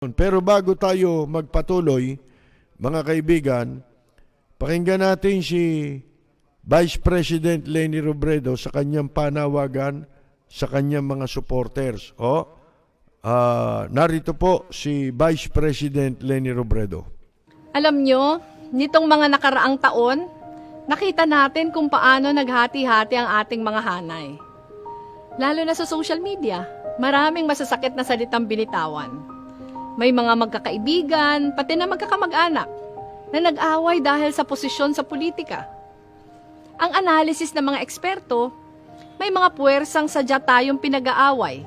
Pero bago tayo magpatuloy, mga kaibigan, pakinggan natin si Vice President Leni Robredo sa kanyang panawagan sa kanyang mga supporters. Narito po si Vice President Leni Robredo. Alam nyo, nitong mga nakaraang taon, nakita natin kung paano naghati-hati ang ating mga hanay. Lalo na sa social media, maraming masasakit na salitang binitawan. May mga magkakaibigan, pati na magkakamag-anak, na nag-away dahil sa posisyon sa politika. Ang analysis ng mga eksperto, may mga puwersang sadya tayong pinag-aaway.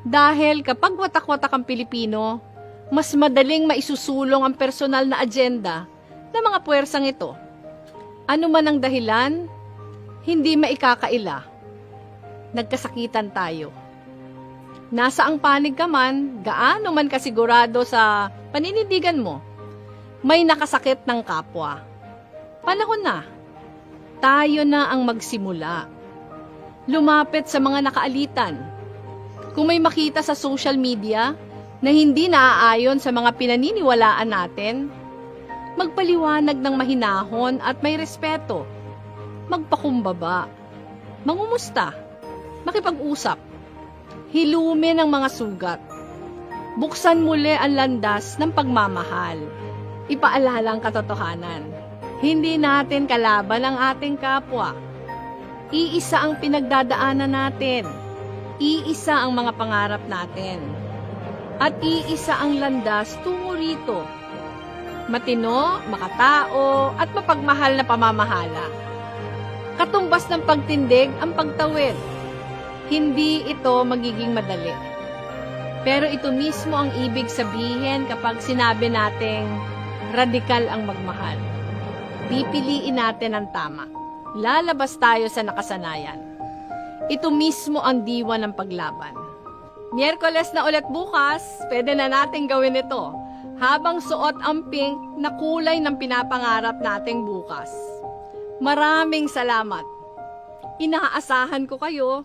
Dahil kapag watak-watak ang Pilipino, mas madaling maisusulong ang personal na agenda ng mga puwersang ito. Ano man ang dahilan, hindi maikakaila. Nagkasakitan tayo. Nasa ang panig ka man, gaano man kasigurado sa paninindigan mo, may nakasakit ng kapwa. Panahon na, tayo na ang magsimula. Lumapit sa mga nakaalitan. Kung may makita sa social media na hindi naaayon sa mga pinaniniwalaan natin, magpaliwanag ng mahinahon at may respeto. Magpakumbaba. Mangumusta. Makipag-usap. Hilumin ang mga sugat. Buksan muli ang landas ng pagmamahal. Ipaalala ang katotohanan. Hindi natin kalaban ang ating kapwa. Iisa ang pinagdadaanan natin. Iisa ang mga pangarap natin. At iisa ang landas tungo rito. Matino, makatao, at mapagmahal na pamamahala. Katumbas ng pagtindig ang pagtawid. Hindi ito magiging madali. Pero ito mismo ang ibig sabihin kapag sinabi nating radikal ang magmahal. Pipiliin natin ang tama. Lalabas tayo sa nakasanayan. Ito mismo ang diwa ng paglaban. Miyerkules na ulit bukas, pwede na natin gawin ito habang suot ang pink na kulay ng pinapangarap nating bukas. Maraming salamat. Inaasahan ko kayo.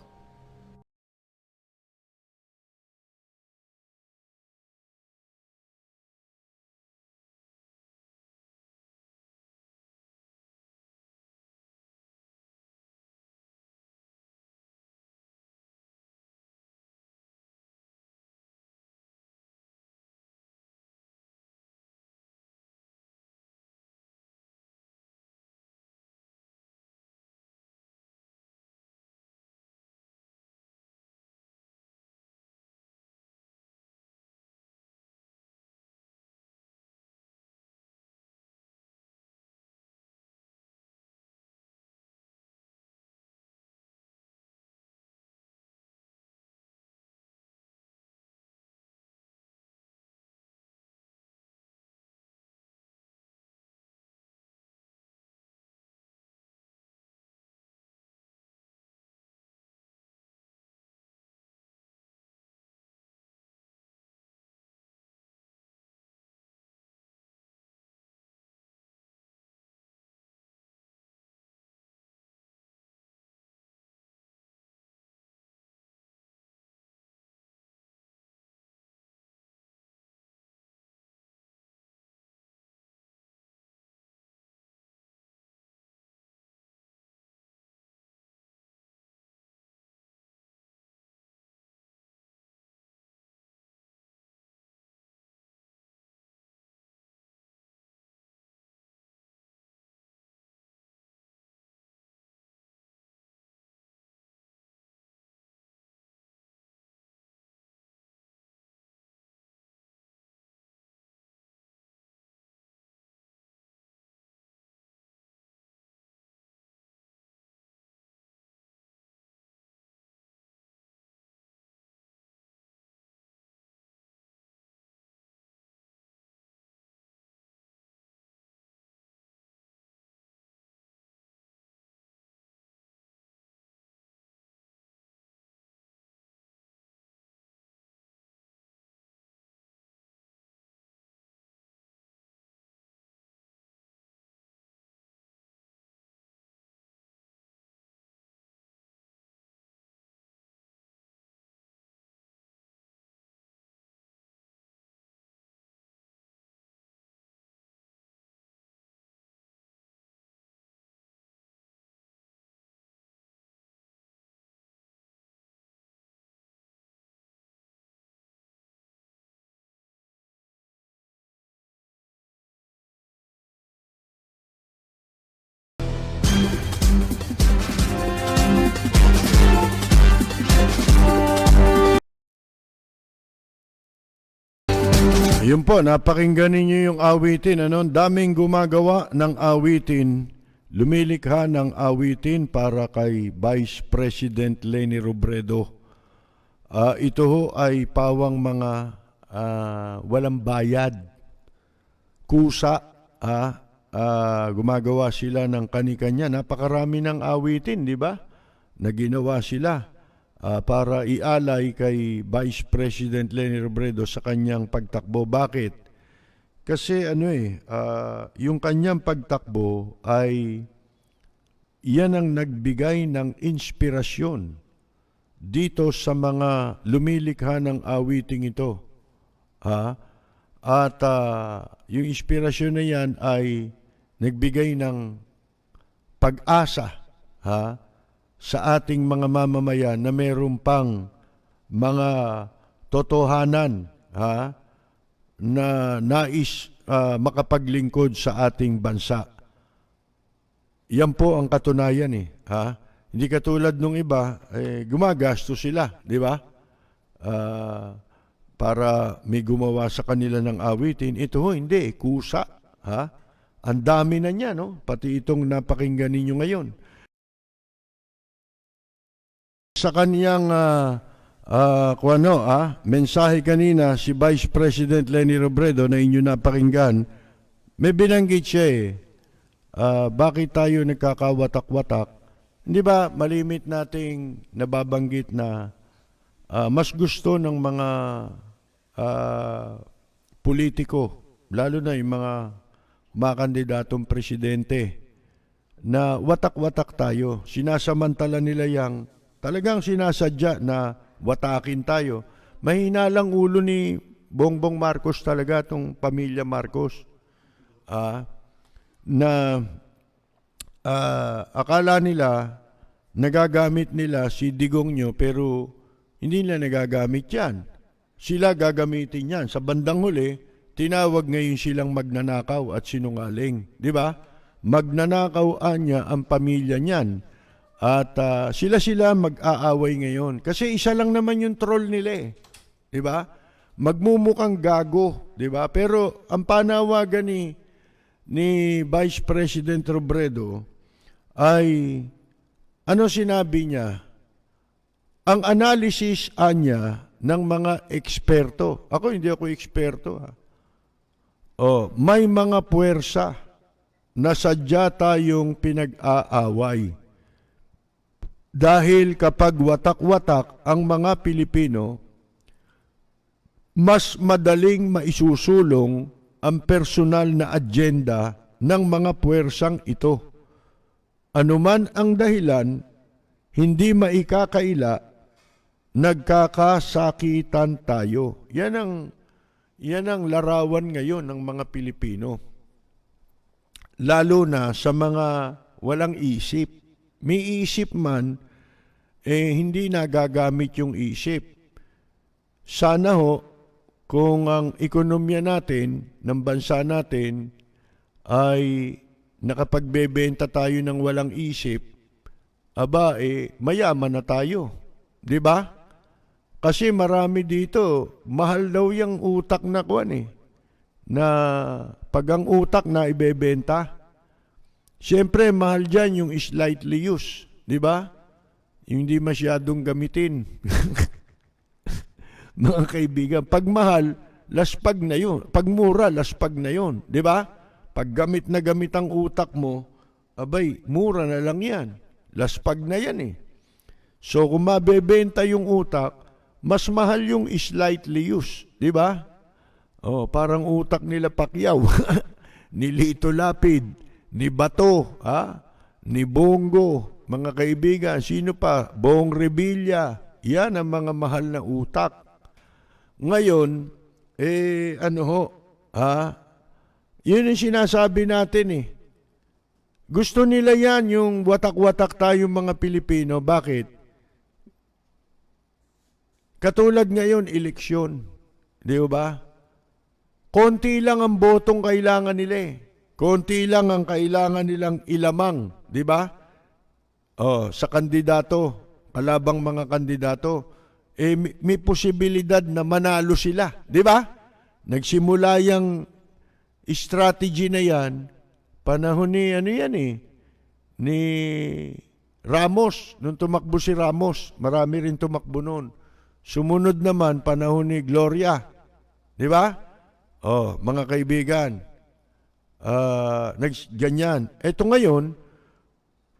Yun po, napakinggan ninyo yung awitin. Ano? Daming gumagawa ng awitin, lumilikha ng awitin para kay Vice President Leni Robredo. Ito ho ay pawang mga walang bayad. Kusa, gumagawa sila ng kani-kanya. Napakarami ng awitin, di ba? Na ginawa sila para ialay kay Vice President Leni Robredo sa kanyang pagtakbo. Bakit? Kasi yung kanyang pagtakbo ay yan ang nagbigay ng inspirasyon dito sa mga lumilikha ng awiting ito. At yung inspirasyon na yan ay nagbigay ng pag-asa sa ating mga mamamayan na meron pang mga totohanan na nais makapaglingkod sa ating bansa. Yan po ang katunayan Hindi katulad nung iba, gumagasto sila, di ba? Para may gumawa sa kanila ng awitin. Ito hindi, kusa. Ang dami na niya, no? Pati itong napakinggan ninyo ngayon. Sa kaniyang mensahe kanina, si Vice President Leni Robredo na inyo napakinggan, may binanggit siya bakit tayo nagkakawatak-watak? Hindi ba malimit nating nababanggit na mas gusto ng mga politiko, lalo na yung mga kandidatong presidente, na watak-watak tayo. Sinasamantala nila yang talagang sinasadya na watakin tayo. Mahina lang ulo ni Bongbong Marcos talaga, itong pamilya Marcos. Akala nila, nagagamit nila si Digong nyo, pero hindi nila nagagamit yan. Sila gagamitin yan. Sa bandang huli, tinawag ngayon silang magnanakaw at sinungaling. Di ba? Magnanakaw niya ang pamilya niyan. At sila mag-aaway ngayon. Kasi isa lang naman yung troll nila Di ba? Magmumukhang gago. Di ba? Pero ang panawagan ni Vice President Robredo ay ano sinabi niya? Ang analysis niya ng mga eksperto. Ako, hindi ako eksperto. May mga puwersa na sadya tayong pinag-aaway. Dahil kapag watak-watak ang mga Pilipino, mas madaling maisusulong ang personal na agenda ng mga puwersang ito. Anuman ang dahilan, hindi maikakaila, nagkakasakitan tayo. Yan ang larawan ngayon ng mga Pilipino. Lalo na sa mga walang isip. May isip man, hindi nagagamit yung isip. Sana kung ang ekonomiya natin, ng bansa natin, ay nakapagbebenta tayo ng walang isip, mayaman na tayo. Di ba? Kasi marami dito, mahal daw yung utak na na pag ang utak na ibebenta, siyempre, mahal dyan yung slightly used. Di ba? Yung hindi masyadong gamitin. Mga kaibigan, pag mahal, laspag na yun. Pag mura, laspag na yun. Di ba? Pag gamit na gamit ang utak mo, mura na lang yan. Laspag na yan So, kung mabebenta yung utak, mas mahal yung slightly used. Di ba? Parang utak nila Pacquiao. Ni Lito Lapid. Ni Bato, ni Bongo, mga kaibigan, sino pa? Bong Revilla, yan ang mga mahal na utak. Ngayon, yun ang sinasabi natin Gusto nila yan, yung watak-watak tayong mga Pilipino. Bakit? Katulad ngayon, eleksyon. Di ba? Konti lang ang botong kailangan nila Konti lang ang kailangan nilang ilamang, di ba? Sa kandidato, kalabang mga kandidato, may posibilidad na manalo sila, di ba? Nagsimula yung strategy na yan, panahon ni, ni Ramos. Nung tumakbo si Ramos, marami rin tumakbo noon. Sumunod naman, panahon ni Gloria. Di ba? Oh, mga kaibigan, ganyan. Ito ngayon,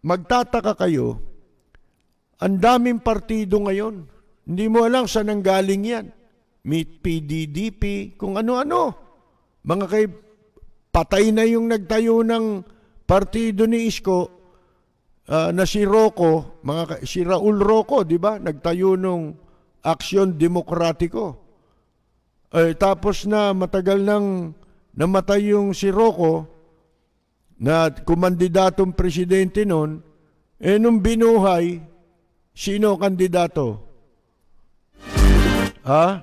magtataka kayo, ang daming partido ngayon. Hindi mo alam saan ang galing yan. Meet PDDP, kung ano-ano. Mga patay na yung nagtayo ng partido ni Isko na si Rocco, si Raul Rocco, di ba? Nagtayo nung Aksyon Demokratiko. Tapos na matagal nang namatay yung si Rocco na kumandidatong presidente noon, nung binuhay, sino kandidato?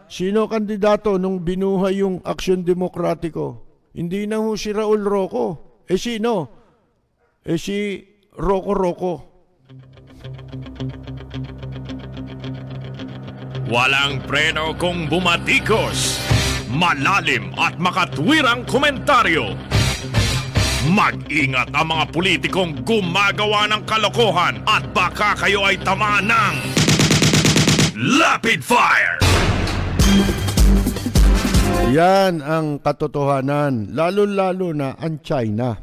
Sino kandidato nung binuhay yung Aksyon Demokratiko? Hindi na ho si Raul Rocco. Sino? Si Rocco. Walang preno kung bumatikos. Malalim at makatwirang komentaryo. Mag-ingat ang mga politikong gumagawa ng kalokohan at baka kayo ay tamaan ng Rapid Fire! Yan ang katotohanan, lalo-lalo na ang China.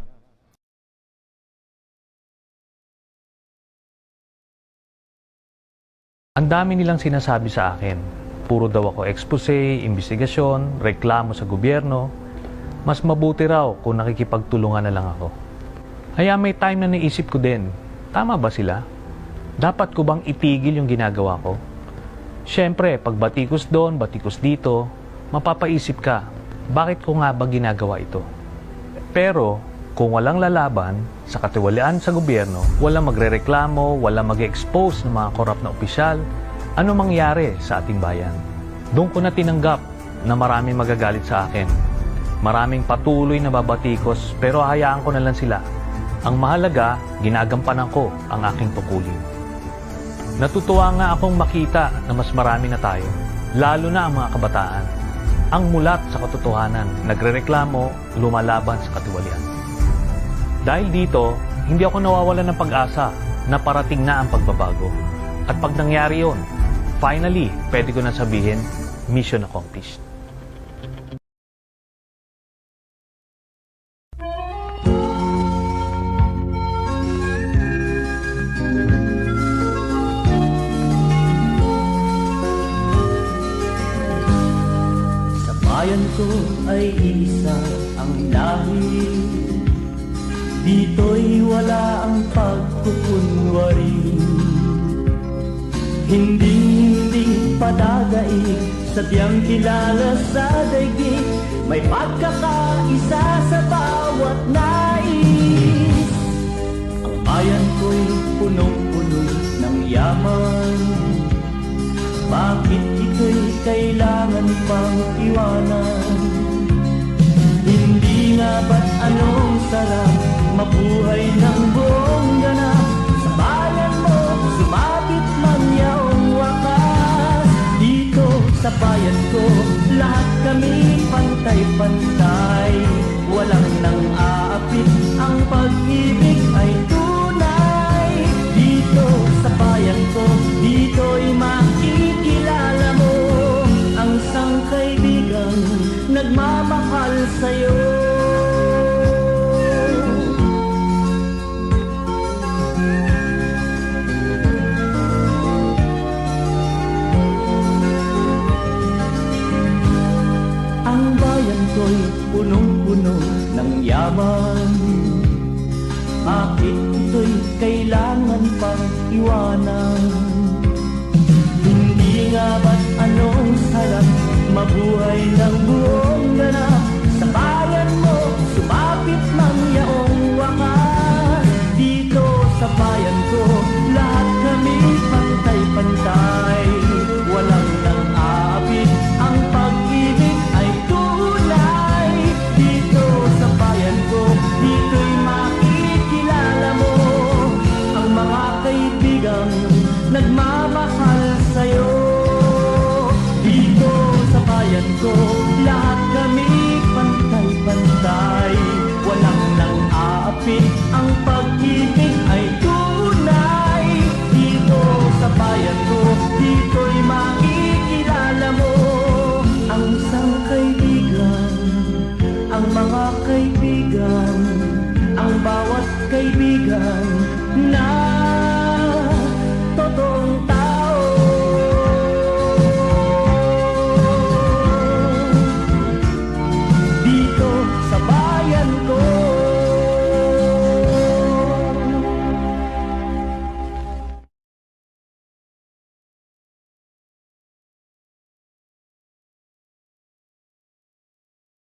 Ang dami nilang sinasabi sa akin. Puro daw ako expose, investigasyon, reklamo sa gobyerno. Mas mabuti raw kung nakikipagtulungan na lang ako. Kaya may time na naisip ko din, tama ba sila? Dapat ko bang itigil yung ginagawa ko? Siyempre, pag batikos doon, batikos dito, mapapaisip ka, bakit ko nga ba ginagawa ito? Pero, kung walang lalaban sa katiwalian sa gobyerno, walang magrereklamo, walang mag-expose ng mga korap na opisyal, ano mangyari sa ating bayan? Doon ko na tinanggap na maraming magagalit sa akin. Maraming patuloy na babatikos, pero hayaan ko na lang sila. Ang mahalaga, ginagampanan ko ang aking tungkulin. Natutuwa nga akong makita na mas marami na tayo, lalo na ang mga kabataan. Ang mulat sa katotohanan, nagrereklamo, lumalaban sa katiwalian. Dahil dito, hindi ako nawawalan ng pag-asa na parating na ang pagbabago. At pag nangyari yun, finally, pwede ko na sabihin, mission accomplished. Bayan ko ay isa ang lahi. Dito'y wala ang pagkukunwari. Hindi padagaig, sadyang kilala sa daigdig. May pagkakaisa sa bawat nais. Ang bayan ko'y punong-puno ng yaman. Bakit ito'y kailangan pang iwanan? Hindi nga ba't anong sarap mabuhay ng buong ganap? Sa bayan mo, sumapit man yaong wakas. Dito sa bayan ko, lahat kami pantay-pantay. Walang nang aapit, ang pag-ibig ay tunay. Dito sa bayan ko, dito'y makikilala mo ang isang kaibigang nagmamahal sa'yo. Ang bayan ko'y punong-puno ng yaman. Bakit ito'y kailangan pang iwanan? Hindi nga ba't anong sarap mabuhay ng buong ganap? Sa bayan mo, sumapit mang yaong wakas. Dito sa bayan ko, lahat kami pantay-pantay. Walang nang aapit, ang pag-ibig ay tunay. Dito sa bayan ko, dito'y makikilala mo ang mga kaibigang nagmamahal sa'yo. Dito sa bayan ko, lahat kami mga kaibigan, ang bawat kaibigan na totoong